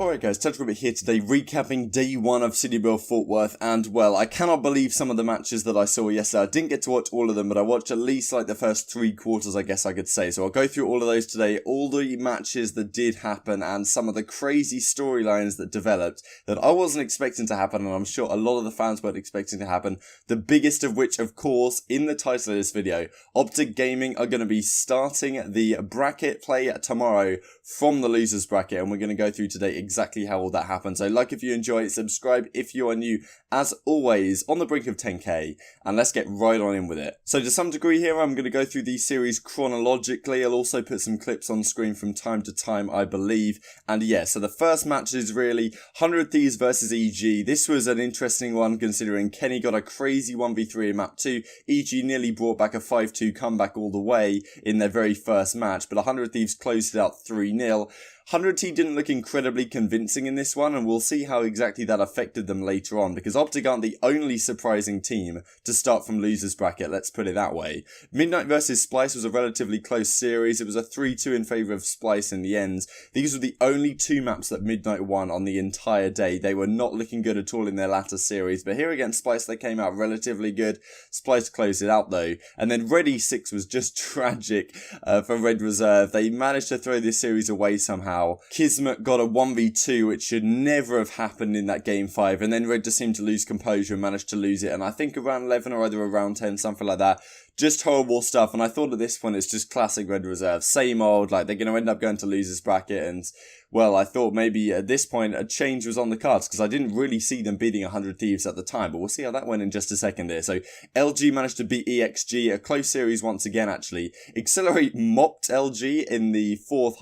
Alright guys, Touch Rabbit here today, recapping day 1 of CWL Fort Worth, and well, I cannot believe some of the matches that I saw yesterday. I didn't get to watch all of them, but I watched at least like the first 3 quarters, I guess I could say. So I'll go through all of those today, all the matches that did happen, and some of the crazy storylines that developed that I wasn't expecting to happen, and I'm sure a lot of the fans weren't expecting to happen. The biggest of which, of course, in the title of this video, OpTic Gaming are going to be starting the bracket play tomorrow from the losers bracket, and we're going to go through today exactly how all that happens. So like if you enjoy it, subscribe if you are new, as always, on the brink of 10k, and let's get right on in with it. So to some degree here, I'm going to go through these series chronologically. I'll also put some clips on screen from time to time, I believe. And yeah, so the first match is really 100 Thieves versus EG. This was an interesting one considering Kenny got a crazy 1v3 in map 2. EG nearly brought back a 5-2 comeback all the way in their very first match, but 100 Thieves closed it out 3-0. 100T didn't look incredibly convincing in this one, and we'll see how exactly that affected them later on, because OpTic aren't the only surprising team to start from losers bracket, let's put it that way. Midnight versus Splice was a relatively close series. It was a 3-2 in favour of Splice in the end. These were the only 2 maps that Midnight won on the entire day. They were not looking good at all in their latter series, but here against Splice they came out relatively good. Splice closed it out though, and then Red E6 was just tragic for Red Reserve. They managed to throw this series away somehow. Kismet got a 1v2, which should never have happened in that game 5, and then Red just seemed to lose composure and managed to lose it, and I think around 11 or either around 10, something like that. Just horrible stuff, and I thought at this point it's just classic Red Reserve. Same old, like they're going to end up going to losers bracket, and well, I thought maybe at this point a change was on the cards, because I didn't really see them beating 100 Thieves at the time, but we'll see how that went in just a second here. So LG managed to beat EXG, a close series once again actually. Accelerate mopped LG in the fourth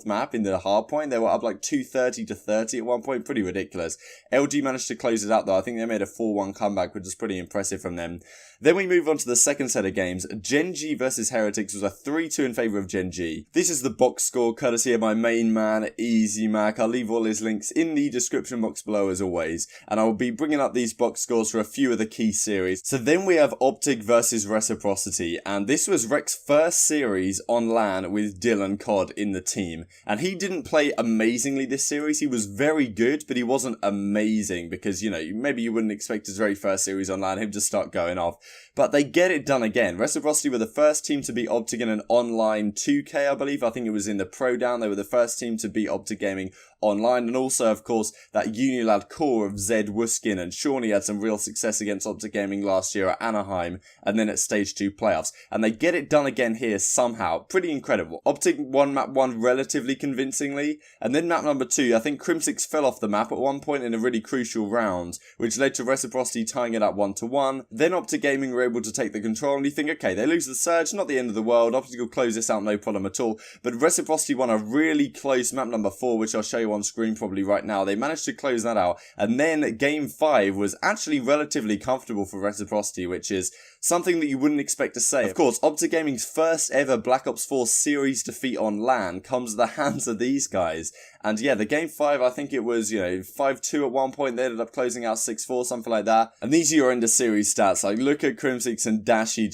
map, in the hard point. They were up like 230-30 at one point, pretty ridiculous. LG managed to close it out though. I think they made a 4-1 comeback, which was pretty impressive from them. Then we move on to the second set of games. Genji versus Heretics was a 3-2 in favour of Genji. This is the box score courtesy of my main man, Easy Mac. I'll leave all his links in the description box below as always, and I will be bringing up these box scores for a few of the key series. So then we have OpTic versus Reciprocity, and this was Rec's first series on LAN with Dylan CoD in the team, and he didn't play amazingly this series. He was very good, but he wasn't amazing because, you know, maybe you wouldn't expect his very first series on LAN him to start going off. But they get it done again. Reciprocity were the first team to beat OpTic in an online 2K, I believe. I think it was in the Pro Down. They were the first team to beat OpTic Gaming online. And also, of course, that United core of Zed, Wuskin, and Shawnee had some real success against OpTic Gaming last year at Anaheim and then at Stage 2 playoffs. And they get it done again here somehow. Pretty incredible. OpTic won map 1 relatively convincingly. And then map number 2, I think Crimsix fell off the map at one point in a really crucial round, which led to Reciprocity tying it up 1-1. Then OpTic Gaming were able to take the control, and you think, okay, they lose the surge, not the end of the world. OpTic will close this out, no problem at all. But Reciprocity won a really close map number 4, which I'll show you on screen probably right now. They managed to close that out, and then game 5 was actually relatively comfortable for Reciprocity, which is something that you wouldn't expect to say. Of course, OpTic Gaming's first ever Black Ops 4 series defeat on LAN comes at the hands of these guys. And yeah, the game 5, I think it was, you know, 5-2 at one point. They ended up closing out 6-4, something like that. And these are your end of series stats. Like, look at Crimsix and Dashi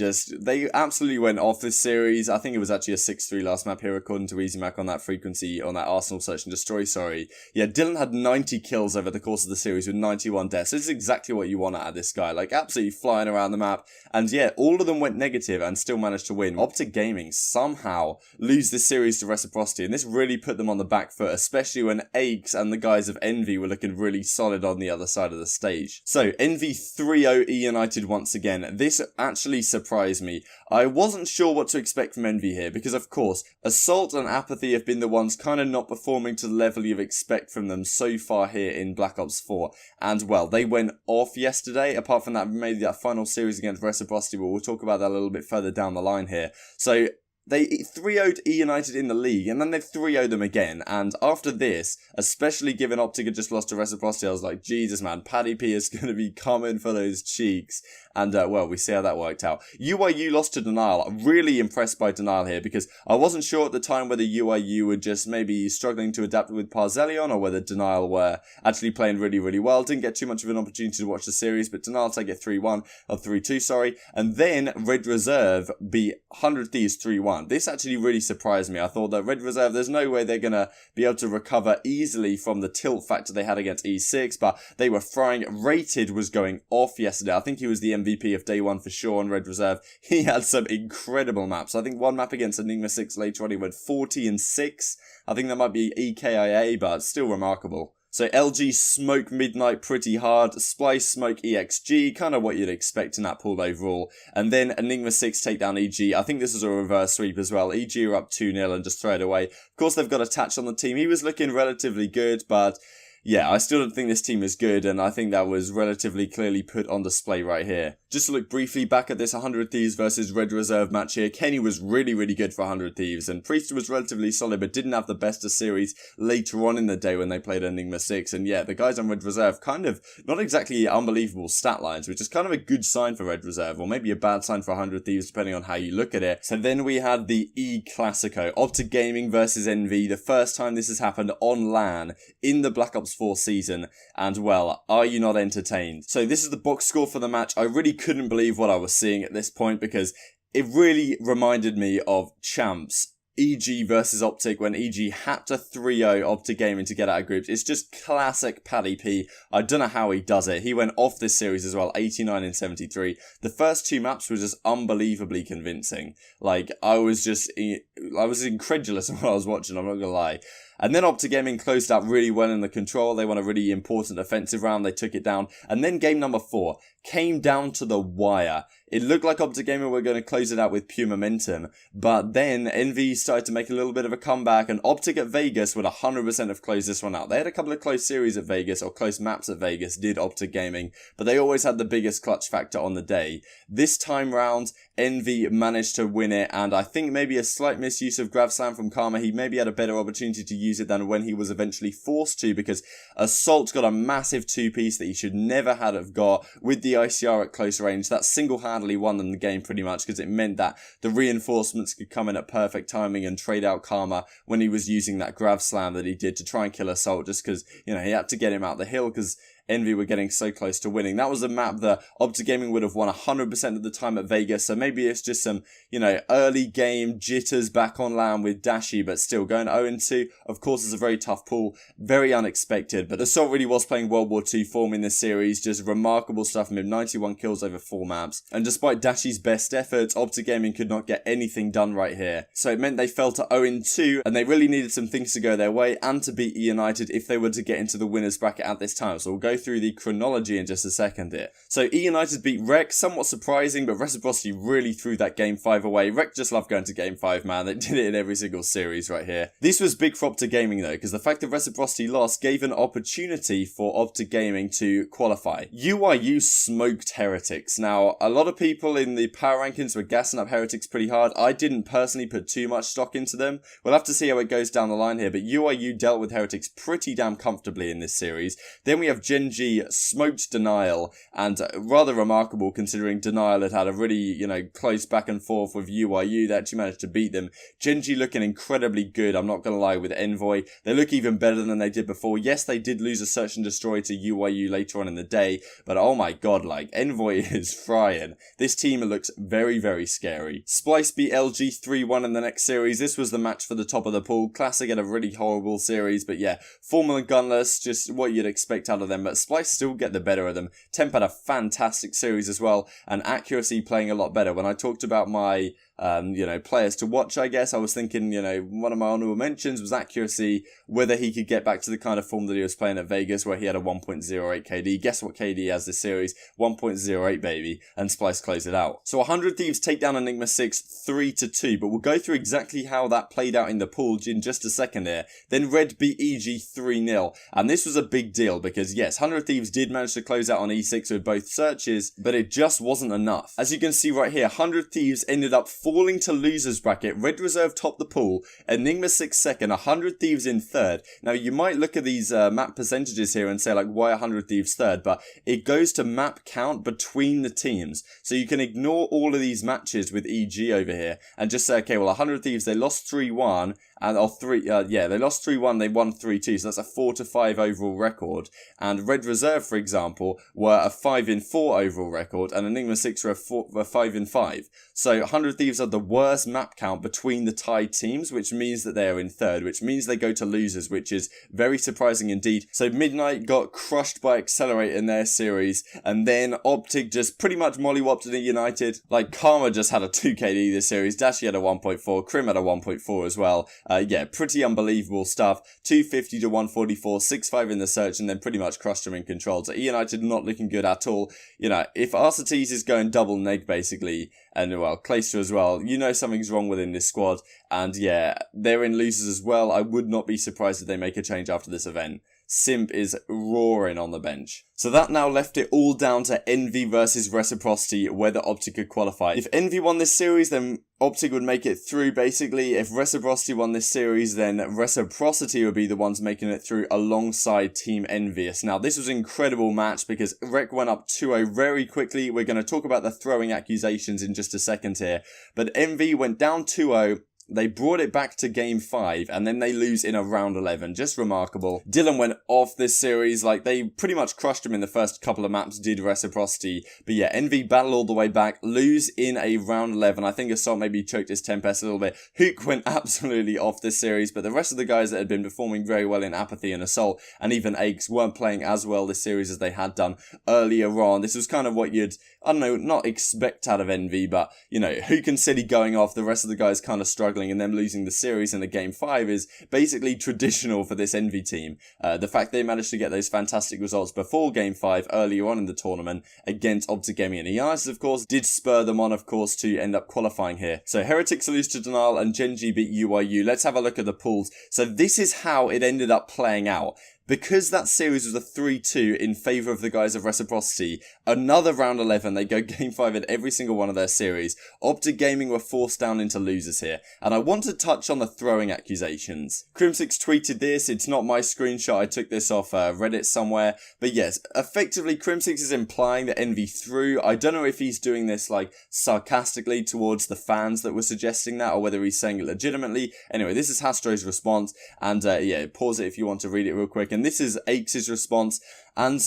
they absolutely went off this series. I think it was actually a 6-3 last map here, according to Easy Mac on that frequency, on that Arsenal Search and Destroy, sorry. Yeah, Dylan had 90 kills over the course of the series with 91 deaths. This is exactly what you want out of this guy. Like, absolutely flying around the map. And yeah, all of them went negative and still managed to win. OpTic Gaming somehow lose this series to Reciprocity, and this really put them on the back foot, especially when Aches and the guys of Envy were looking really solid on the other side of the stage. So, Envy 3-0 eUnited once again. This actually surprised me. I wasn't sure what to expect from Envy here, because of course, Assault and Apathy have been the ones kind of not performing to the level you'd expect from them so far here in Black Ops 4. And well, they went off yesterday. Apart from that, maybe that final series against Reciprocity, but we'll talk about that a little bit further down the line here. So, they 3-0'd eUnited in the league, and then they 3-0'd them again, and after this, especially given OpTic had just lost to Reciprocity, I was like, Jesus man, Paddy P is going to be coming for those cheeks, and well, we see how that worked out. UIU lost to Denial. I'm really impressed by Denial here, because I wasn't sure at the time whether UIU were just maybe struggling to adapt with Parzelion, or whether Denial were actually playing really, really well. Didn't get too much of an opportunity to watch the series, but Denial take it 3-1, or 3-2, sorry, and then Red Reserve beat 100 Thieves 3-1. 3-1. This actually really surprised me. I thought that Red Reserve, there's no way they're going to be able to recover easily from the tilt factor they had against E6, but they were frying. Rated was going off yesterday. I think he was the MVP of day one for sure on Red Reserve. He had some incredible maps. I think one map against Enigma 6 later on, he went 40-6. I think that might be EKIA, but still remarkable. So LG smoke Midnight pretty hard, Splice smoke EXG, kind of what you'd expect in that pool overall. And then Enigma 6 take down EG. I think this was a reverse sweep as well. EG are up 2-0 and just throw it away. Of course, they've got Attach on the team. He was looking relatively good, but yeah, I still don't think this team is good, and I think that was relatively clearly put on display right here. Just to look briefly back at this 100 Thieves versus Red Reserve match here, Kenny was really, really good for 100 Thieves, and Priest was relatively solid, but didn't have the best of series later on in the day when they played Enigma 6, and yeah, the guys on Red Reserve kind of, not exactly unbelievable stat lines, which is kind of a good sign for Red Reserve, or maybe a bad sign for 100 Thieves, depending on how you look at it. So then we had the E-Classico, OpTic Gaming versus NV, the first time this has happened on LAN in the Black Ops 4 season, and well, are you not entertained? So this is the box score for the match. I really couldn't believe what I was seeing at this point because it really reminded me of Champs EG versus OpTic when EG had to 3-0 OpTic Gaming to get out of groups. It's just classic Paddy P. I don't know how he does it. He went off this series as well, 89-73. The first two maps were just unbelievably convincing. Like, I was incredulous when I was watching, I'm not gonna lie. And then OpTic Gaming closed out really well in the control. They won a really important offensive round. They took it down. And then game number 4 came down to the wire. It looked like OpTic Gaming were going to close it out with pure momentum. But then NV started to make a little bit of a comeback. And OpTic at Vegas would 100% have closed this one out. They had a couple of close series at Vegas, or close maps at Vegas, did OpTic Gaming. But they always had the biggest clutch factor on the day. This time round, NV managed to win it. And I think maybe a slight misuse of Grav Slam from Karma. He maybe had a better opportunity to use it than when he was eventually forced to, because Assault got a massive 2-piece that he should never have got with the ICR at close range. That single-handedly won them the game pretty much, because it meant that the reinforcements could come in at perfect timing and trade out Karma when he was using that Grav Slam that he did to try and kill Assault, just because, you know, he had to get him out the hill because Envy were getting so close to winning. That was a map that OpTic Gaming would have won 100% of the time at Vegas, so maybe it's just some, you know, early game jitters back on LAN with Dashi, but still going 0-2, of course, is a very tough pool, very unexpected, but Assault really was playing World War II form in this series, just remarkable stuff from him, 91 kills over 4 maps, and despite Dashi's best efforts, OpTic Gaming could not get anything done right here, so it meant they fell to 0-2, and they really needed some things to go their way, and to beat eUnited if they were to get into the winners bracket at this time, so we'll go through the chronology in just a second here. So eUnited beat Rec, somewhat surprising, but Reciprocity really threw that game 5 away. Rec just loved going to game 5, man. They did it in every single series right here. This was big for OpTic Gaming though, because the fact that Reciprocity lost gave an opportunity for OpTic Gaming to qualify. UIU smoked Heretics. Now, a lot of people in the power rankings were gassing up Heretics pretty hard. I didn't personally put too much stock into them. We'll have to see how it goes down the line here, but UIU dealt with Heretics pretty damn comfortably in this series. Then we have Genji smoked Denial, and rather remarkable considering Denial had a really, you know, close back and forth with UIU. They actually managed to beat them. Genji looking incredibly good, I'm not going to lie, with Envoy. They look even better than they did before. Yes, they did lose a Search and Destroy to UIU later on in the day, but oh my god, like, Envoy is frying. This team looks very, very scary. Splice beat LG 3-1 in the next series. This was the match for the top of the pool. Classic had a really horrible series, but yeah, Formal and Gunless, just what you'd expect out of them, but Splice still get the better of them. Temp had a fantastic series as well, and Accuracy playing a lot better. When I talked about my you know, players to watch, I guess, I was thinking, you know, one of my honorable mentions was Accuracy, whether he could get back to the kind of form that he was playing at Vegas, where he had a 1.08 KD. Guess what KD has this series? 1.08, baby, and Splice closed it out. So 100 Thieves take down Enigma 6 3-2, but we'll go through exactly how that played out in the pool in just a second here. Then Red beat EG 3-0, and this was a big deal because, yes, 100 Thieves did manage to close out on E6 with both searches, but it just wasn't enough. As you can see right here, 100 Thieves ended up falling to losers bracket. Red Reserve topped the pool, Enigma 6 second, 100 Thieves in third. Now you might look at these map percentages here and say like, why 100 Thieves third? But it goes to map count between the teams. So you can ignore all of these matches with EG over here and just say, okay, well 100 Thieves, they lost 3-1 and they lost 3-1, they won 3-2, so that's a 4-5 overall record. And Red Reserve, for example, were a 5-4 overall record, and Enigma 6 were a 5-5. So 100 Thieves are the worst map count between the tied teams, which means that they are in third, which means they go to losers, which is very surprising indeed. So Midnight got crushed by Accelerate in their series, and then OpTic just pretty much mollywopped in eUnited. Like, Karma just had a 2KD this series, Dashi had a 1.4, Krim had a 1.4 as well. Yeah, pretty unbelievable stuff. 250 to 144, 6-5 in the search, and then pretty much crushed them in control. So eUnited not looking good at all. You know, if Arcetes is going double neg basically, and well, Clayster as well, you know something's wrong within this squad. And yeah, they're in losers as well. I would not be surprised if they make a change after this event. Simp is roaring on the bench. So that now left it all down to Envy versus Reciprocity, whether OpTic could qualify. If Envy won this series, then OpTic would make it through, basically. If Reciprocity won this series, then Reciprocity would be the ones making it through alongside Team Envious. Now, this was an incredible match because Rec went up 2-0 very quickly. We're going to talk about the throwing accusations in just a second here. But Envy went down 2-0. They brought it back to game 5, and then they lose in a round 11. Just remarkable. Dylan went off this series. Like, they pretty much crushed him in the first couple of maps, did Reciprocity. But yeah, Envy battle all the way back, lose in a round 11. I think Assault maybe choked his Tempest a little bit. Hook went absolutely off this series, but the rest of the guys that had been performing very well in Apathy and Assault, and even Aches, weren't playing as well this series as they had done earlier on. This was kind of what you'd, I don't know, not expect out of Envy, but, you know, Hook and City going off, the rest of the guys kind of struggling, and them losing the series in a game 5 is basically traditional for this Envy team. The fact they managed to get those fantastic results before game 5 earlier on in the tournament against OpTic Gaming and eUnited, of course, did spur them on, of course, to end up qualifying here. So Heretics lose to Denial and Genji beat UYU. Let's have a look at the pools. So this is how it ended up playing out. Because that series was a 3-2 in favour of the guys of Reciprocity, another round 11, they go game 5 in every single one of their series. OpTic Gaming were forced down into losers here. And I want to touch on the throwing accusations. Crimsix tweeted this, it's not my screenshot, I took this off Reddit somewhere. But yes, effectively Crimsix is implying that Envy threw. I don't know if he's doing this like sarcastically towards the fans that were suggesting that, or whether he's saying it legitimately. Anyway, this is Hastro's response, and yeah, pause it if you want to read it real quick. And this is Aches' response, and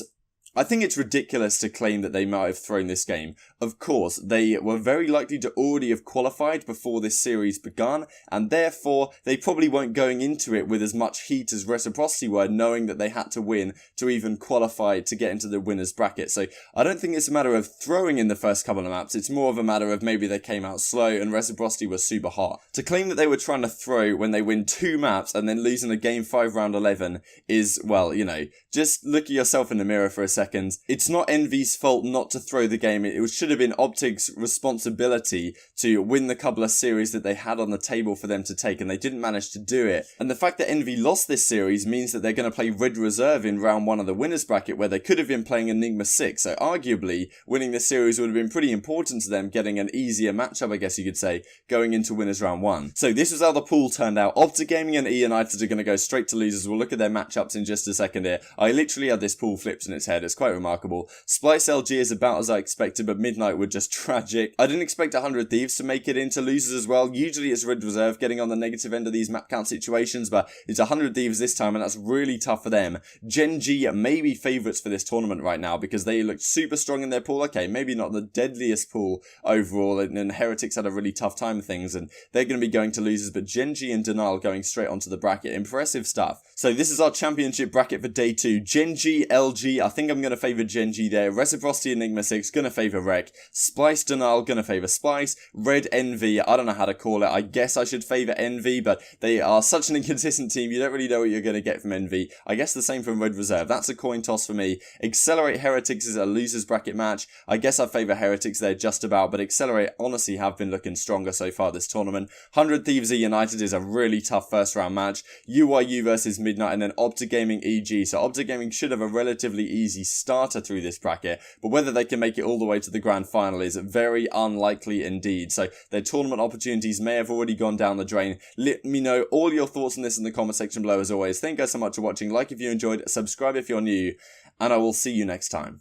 I think it's ridiculous to claim that they might have thrown this game. Of course, they were very likely to already have qualified before this series begun, and therefore they probably weren't going into it with as much heat as Reciprocity were, knowing that they had to win to even qualify to get into the winner's bracket. So I don't think it's a matter of throwing in the first couple of maps, it's more of a matter of maybe they came out slow and Reciprocity was super hot. To claim that they were trying to throw when they win 2 maps and then lose in a game 5 round 11 is, well, you know, just look at yourself in the mirror for a second. It's not Envy's fault not to throw the game. It should have been OpTic's responsibility to win the couple of series that they had on the table for them to take, and they didn't manage to do it. And the fact that Envy lost this series means that they're going to play Red Reserve in round 1 of the winner's bracket, where they could have been playing Enigma 6. So arguably, winning this series would have been pretty important to them, getting an easier matchup, I guess you could say, going into winners round 1. So this was how the pool turned out. OpTic Gaming and eUnited are going to go straight to losers. We'll look at their matchups in just a second here. I literally had this pool flipped in its head. It's quite remarkable. Splice LG is about as I expected, but Midnight were just tragic. I didn't expect 100 Thieves to make it into losers as well. Usually it's Red Reserve getting on the negative end of these map count situations, but it's 100 Thieves this time, and that's really tough for them. Gen G may be favourites for this tournament right now because they looked super strong in their pool. Okay, maybe not the deadliest pool overall, and Heretics had a really tough time of things, and they're going to be going to losers, but Gen G and Denial going straight onto the bracket. Impressive stuff. So this is our championship bracket for day 2. Gen G, LG, I think I'm going to favour Gen G there. Reciprocity, Enigma 6, going to favour Rec. Splice, Denial, going to favour Splice. Red, Envy, I don't know how to call it. I guess I should favour Envy, but they are such an inconsistent team. You don't really know what you're going to get from Envy. I guess the same from Red Reserve. That's a coin toss for me. Accelerate Heretics is a losers bracket match. I guess I favour Heretics there just about, but Accelerate honestly have been looking stronger so far this tournament. 100 Thieves eUnited is a really tough first round match. UYU versus Midnight, and then OpTic Gaming EG. So OpTic Gaming should have a relatively easy starter through this bracket, but whether they can make it all the way to the grand final is very unlikely indeed. So their tournament opportunities may have already gone down the drain. Let me know all your thoughts on this in the comment section below as always. Thank you guys so much for watching. Like if you enjoyed, subscribe if you're new, and I will see you next time.